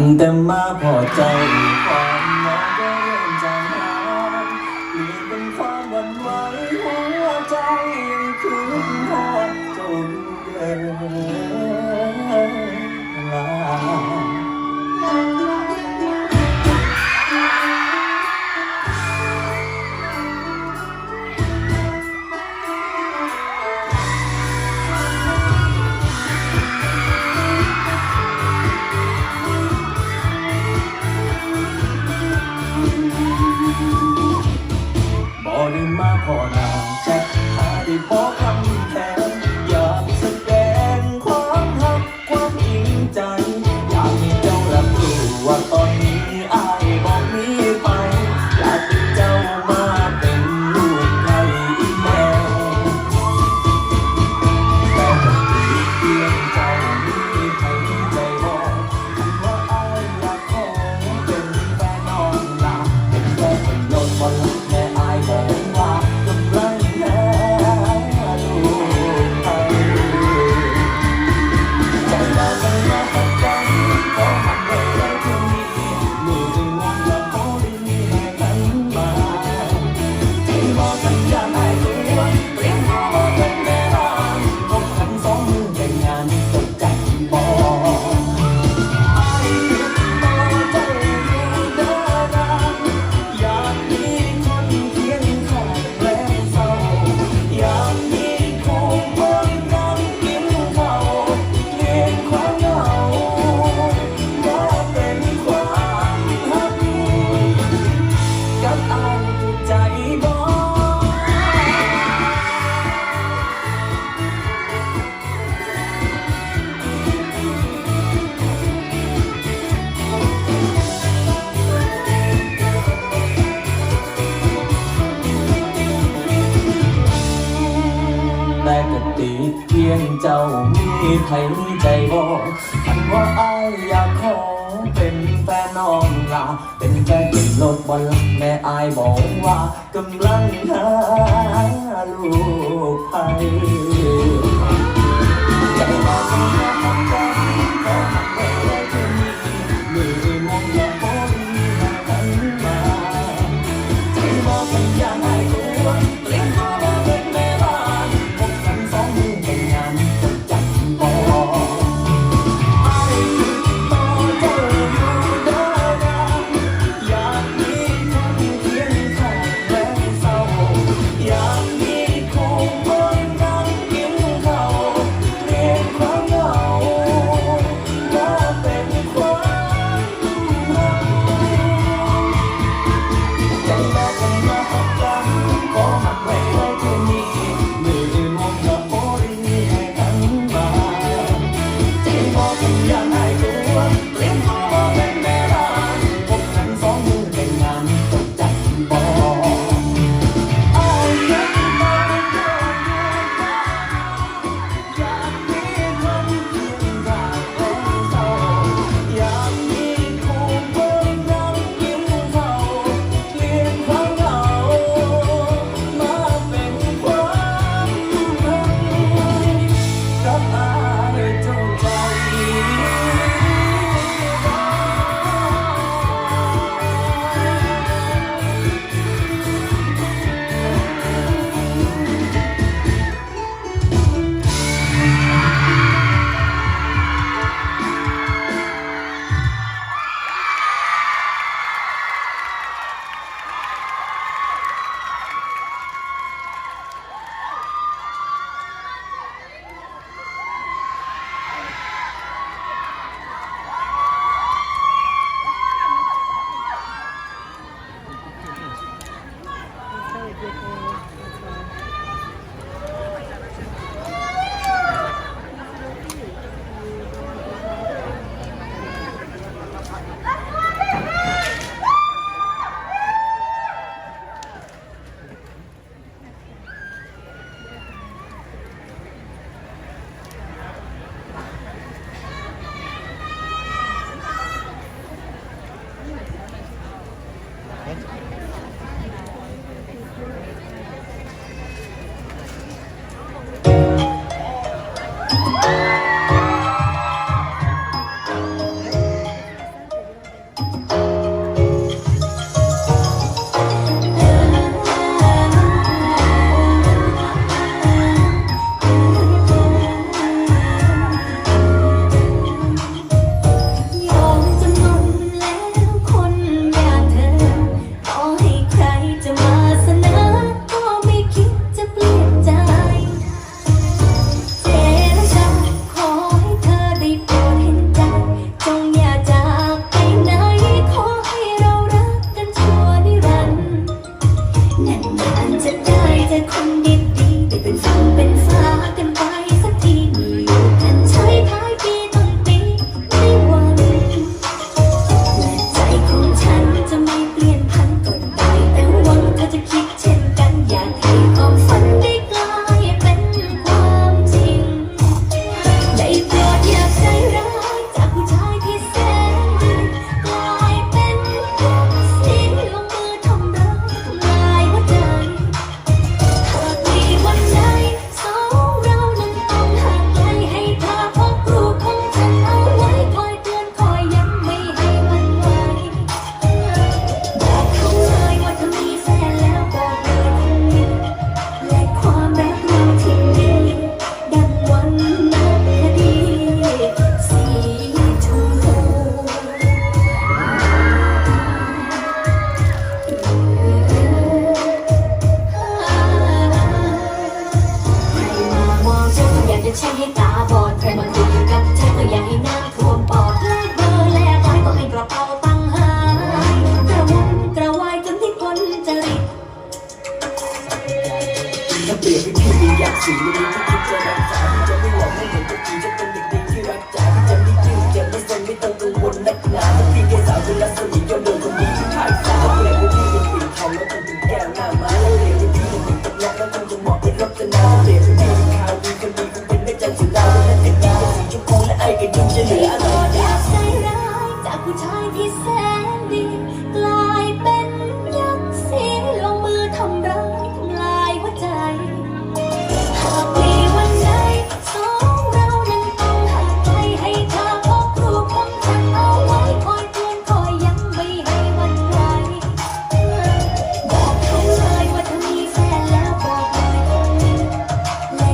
งแต่มาพอใจความเหงาก็เริ่มจางหายเปลี่ยนเป็นความหวั่นไหวหัวใจยังคืนทอดเจ้าอยู่เดินลาบ่ได้มาพอหน้าแชทหาได้บอกคำแทนอยากแสดงความรักความจริงใจอยากให้เจ้ารับรู้ว่าตอนนี้อ้ายบอกมีไปอยากให้เจ้ามาเป็นลูกใครอีกแน่แต่ก็ติดเพียงเจ้ามีใครใจบอกว่าอ้ายอยากขอเป็นแฟนนอนหลับเป็นแฟนคนโดนบอลแม่อ้ายบอกว่ากำลังแพ้ลูกไทยใจเราใจเราเข้าใจขอมันไว้ไว้ที่นี่มือดึงวนแล้วขอได้มีให้กันมาที่บอกสัญญาให้ตัวเตรียมพร้อมเป็นแม่บ้านพบกันสองมือแต่งงานจดใจบอกอ้ายคิดต่อเจ้าอยู่เด้อนะอยากมีคนเคียงข้างและเศร้าอยากมีคู่เบิ่งนั่งกินข้าวเลี้ยงความเหงาว่าเป็นความรักกับอ้ายใจบ่ แต่ก็ติดเพียงเจ้ามีใครใจบอกคันว่าอ้ายอยากขอเป็นแฟนน้องลาเป็นแฟนติดรถบอลแม่อ้ายบอกว่ากำลังหาลูกไทยใจเราคงจะทำใจขอหักไว้ไว้ที่นี่มือมองและพอดีมากันมาใจบอกสัญญาให้ตัวเตรียมตัวมาเป็นแม่บ้านพบกันสองมือแต่งงานจดจัดบอกอ้ายคิดต่อเจ้าอยู่เด้อนะอยากมีคนเคียงข้างและเศร้าอยากมีคู่เบิ่งนั่งกินข้าวเลี้ยงความเหงาว่าเป็นความรัก ใจเราคงมาพบกันขอหักไว้ไว้ที่นี่มือมองและพอดีให้กันมาใจบอกสัญญาให้ตัวเตรียมตัวมาเป็นแม่บ้านพบกันสองมือแต่งงานจดจัดบอกอ้ายคิดต่อเจ้าอยู่เด้ออยากมีคนเคียงข้างและเศร้าอยากมีคู่เบิ่งนั่งกินข้าวเลี้ยงความเหงามาเป็นความรักกับอ้ายเจ้าใจ จะได้เจอคนดีๆได้เป็นฝั่งเป็นฟ้ากันไปสักทีมีอยู่กันใช้ท้ายปีต้นปีไม่หวั่นและใจของฉันจะไม่เปลี่ยนพันก็ได้แต่หวังเธอจะคิดเช่นกันอยากให้ความฝันได้กลายเป็นความจริงได้โปรดอย่าใจร้ายจากผู้ชายที่แสนดีกลายเป็นรักสิ้นลงมือทำร้ายทำลายหัวใจหากมีวันใดสองเรานั้นต้องห่างไกลให้เธอพกรูปของฉันเอาไว้คอยเตือนคอยย้ำไม่ให้หวั่นไหวบอกเขาเลยว่าเธอมีแฟนแล้วบอกเลยคงมีและความรักเราที่มีดังวันนับคดีสีชมพูใครมามองฉันก็อยากจะแช่งให้ตาบอดใครมาคุยกับฉันก็อยากให้น้ำท่วมปอดแลกเบอร์แลกไลน์ก็ให้กระเป๋าตังค์หายกระวนกระวายจนที่คนจะริด ถ้าเปลี่ยนเป็นพี่อยากสีไม่รู้ที่คิดจะรักษาที่จะไม่หวังไม่เหมือนกับจีจะเป็นเด็กดีที่รักจ๋าที่จะไม่ยืดจะไม่สนไม่ต้องกังวลนักหนาถ้าพี่แค่สาวเป็นรัศมียอมโดนคนนี้ที่ถ่ายสาวเปลี่ยนเป็นพี่เป็นปิ่นทองแล้วคงเป็นแก้วหน้าม้าแล้วเปลี่ยนเป็นพี่เป็นปิ่นตกล็อกแล้วคงจะเหมาะเป็นรัตนาเปลี่ยนเป็นพี่เป็นข่าวดีคนดีคงเป็นแม่จันทร์สุดาแล้วนั่นเป็นดีเป็นสีชมพูและไอ้กันยังจะเหลืออะไร อยากใจร้ายจากผู้ชายที่แสนดีกลายเป็นยักษ์สีลงมือทำร้ายทำลายหัวใจหากมีวันใดสองเรานั้นต้องห่างไกลให้เธอพกรูปของฉันเอาไว้คอยเตือนคอยย้ำไม่ให้หวั่นไหวบอกเขาเลยว่าเธอมีแฟนแล้วบอกเลยคงมีและ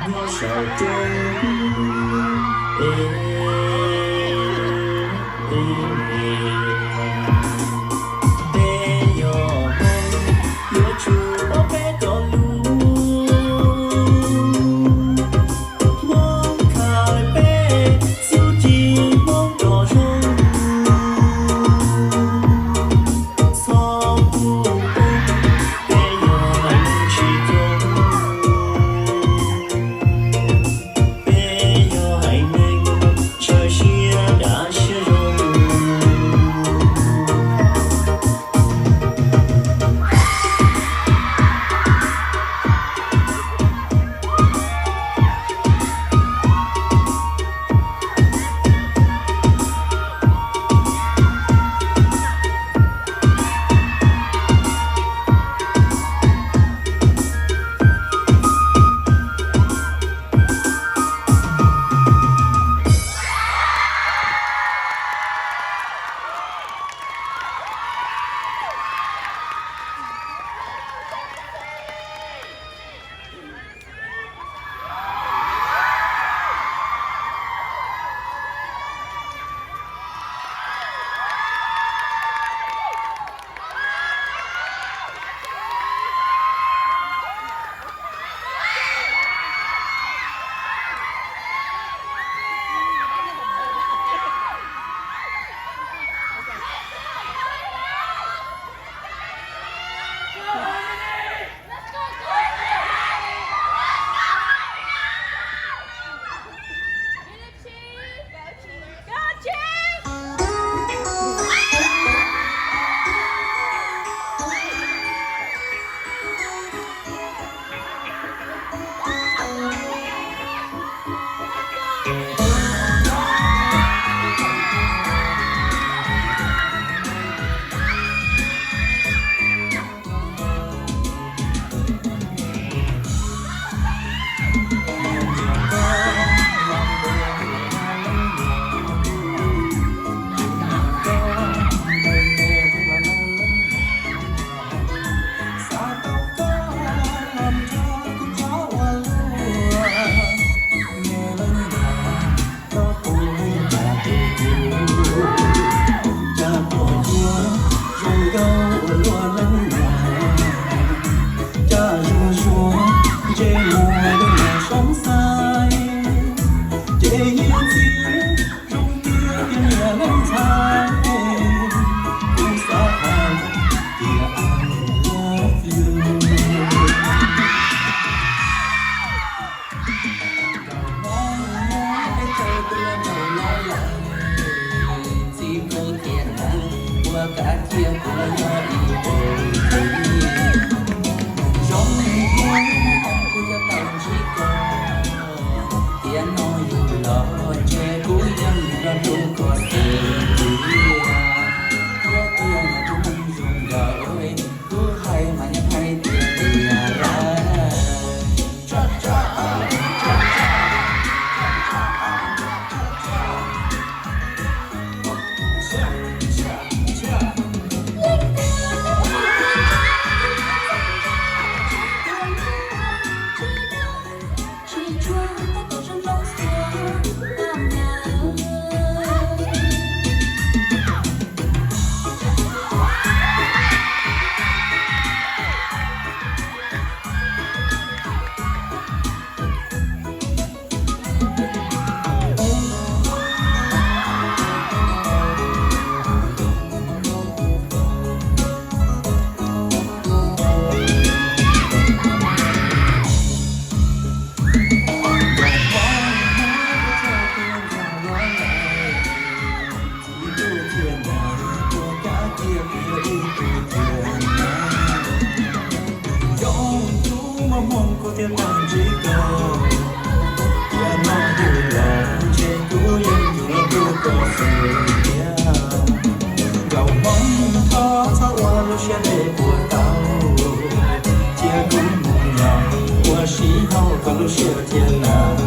多少种。别有有处我别多路，我开背手机我多容，错不别有人去中，别有还能这些那些容。Cả chia của nhau đi giống của gia tộc chỉ có tiếng nói dù lo che của dân ra đủ có sự có tiếng mà chúng mình dùng gợi cứ hay mà nhắc hay tiền ra cha cha tiếng nàng chỉ cầu và nó vui lòng trên cú yên dù nó cứ có sự gạo mong khó sao qua lúc xe để của tao chia cũng một nhau qua sĩ hậu có lúc xe thiên nàng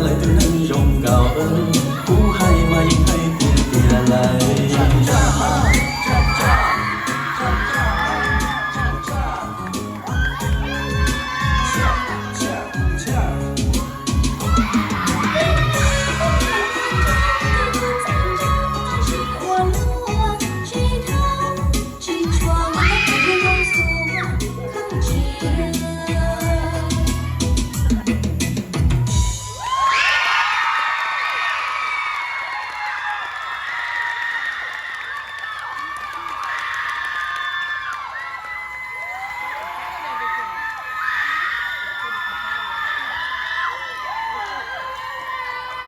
lại từ nâng เบิ่ง